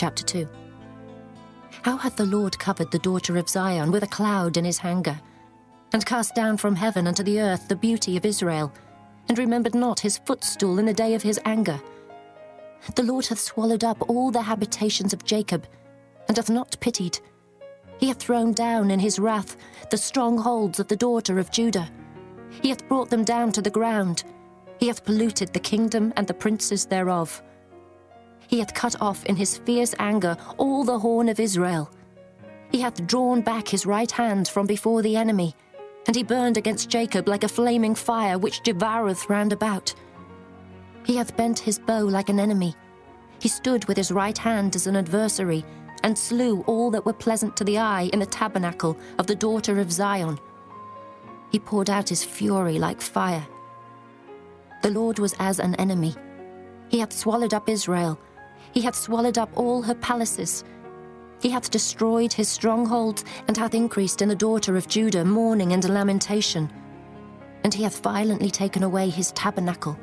Chapter 2. How hath the Lord covered the daughter of Zion with a cloud in his anger, and cast down from heaven unto the earth the beauty of Israel, and remembered not his footstool in the day of his anger. The Lord hath swallowed up all the habitations of Jacob, and hath not pitied. He hath thrown down in his wrath the strongholds of the daughter of Judah. He hath brought them down to the ground. He hath polluted the kingdom and the princes thereof. He hath cut off in his fierce anger all the horn of Israel. He hath drawn back his right hand from before the enemy, and he burned against Jacob like a flaming fire which devoureth round about. He hath bent his bow like an enemy. He stood with his right hand as an adversary, and slew all that were pleasant to the eye in the tabernacle of the daughter of Zion. He poured out his fury like fire. The Lord was as an enemy. He hath swallowed up Israel. He hath swallowed up all her palaces. He hath destroyed his strongholds, and hath increased in the daughter of Judah mourning and lamentation. And he hath violently taken away his tabernacle,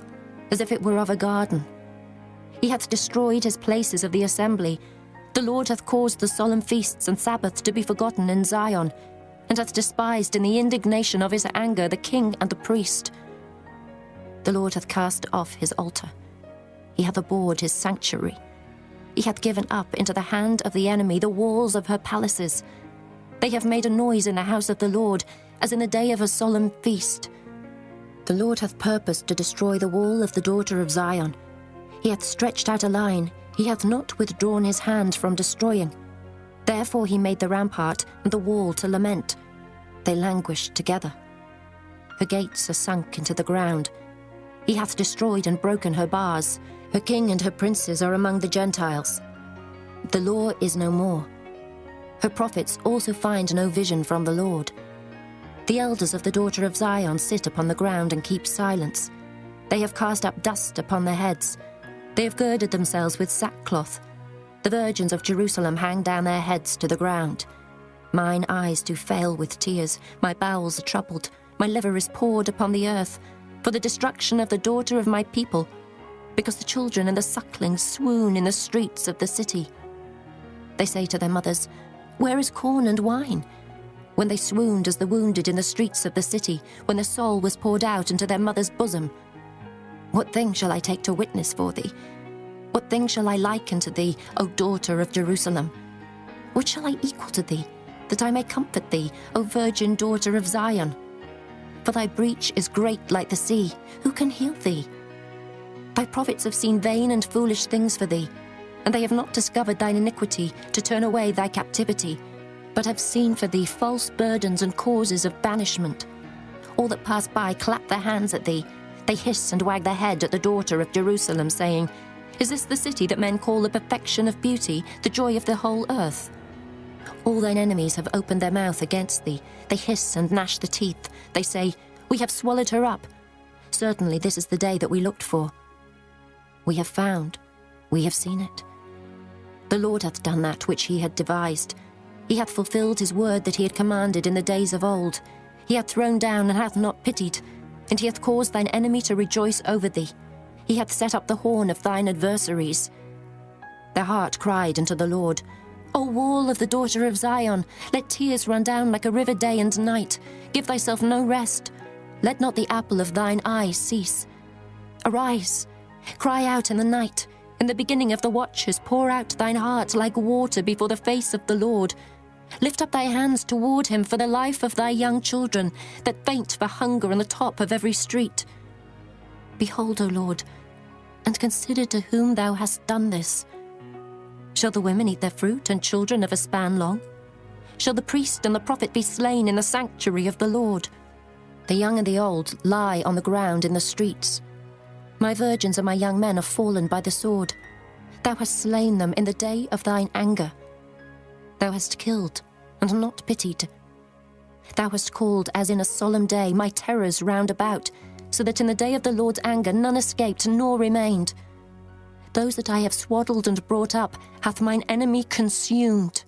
as if it were of a garden. He hath destroyed his places of the assembly. The Lord hath caused the solemn feasts and Sabbaths to be forgotten in Zion, and hath despised in the indignation of his anger the king and the priest. The Lord hath cast off his altar. He hath abhorred his sanctuary. He hath given up into the hand of the enemy the walls of her palaces. They have made a noise in the house of the Lord, as in the day of a solemn feast. The Lord hath purposed to destroy the wall of the daughter of Zion. He hath stretched out a line. He hath not withdrawn his hand from destroying. Therefore he made the rampart and the wall to lament. They languished together. Her gates are sunk into the ground. He hath destroyed and broken her bars. Her king and her princes are among the Gentiles. The law is no more. Her prophets also find no vision from the Lord. The elders of the daughter of Zion sit upon the ground and keep silence. They have cast up dust upon their heads. They have girded themselves with sackcloth. The virgins of Jerusalem hang down their heads to the ground. Mine eyes do fail with tears. My bowels are troubled. My liver is poured upon the earth, for the destruction of the daughter of my people, because the children and the sucklings swoon in the streets of the city. They say to their mothers, Where is corn and wine? When they swooned as the wounded in the streets of the city, when their soul was poured out into their mother's bosom. What thing shall I take to witness for thee? What thing shall I liken to thee, O daughter of Jerusalem? What shall I equal to thee, that I may comfort thee, O virgin daughter of Zion? For thy breach is great like the sea. Who can heal thee? Thy prophets have seen vain and foolish things for thee, and they have not discovered thine iniquity to turn away thy captivity, but have seen for thee false burdens and causes of banishment. All that pass by clap their hands at thee. They hiss and wag their head at the daughter of Jerusalem, saying, Is this the city that men call the perfection of beauty, the joy of the whole earth? All thine enemies have opened their mouth against thee. They hiss and gnash the teeth. They say, We have swallowed her up. Certainly this is the day that we looked for. We have found, we have seen it. The Lord hath done that which he had devised. He hath fulfilled his word that he had commanded in the days of old. He hath thrown down and hath not pitied, and he hath caused thine enemy to rejoice over thee. He hath set up the horn of thine adversaries. Their heart cried unto the Lord, O wall of the daughter of Zion, let tears run down like a river day and night. Give thyself no rest. Let not the apple of thine eye cease. Arise, cry out in the night. In the beginning of the watches, pour out thine heart like water before the face of the Lord. Lift up thy hands toward him for the life of thy young children, that faint for hunger on the top of every street. Behold, O Lord, and consider to whom thou hast done this. Shall the women eat their fruit, and children of a span long? Shall the priest and the prophet be slain in the sanctuary of the Lord? The young and the old lie on the ground in the streets. My virgins and my young men are fallen by the sword. Thou hast slain them in the day of thine anger. Thou hast killed and not pitied. Thou hast called as in a solemn day my terrors round about, so that in the day of the Lord's anger none escaped nor remained. Those that I have swaddled and brought up hath mine enemy consumed.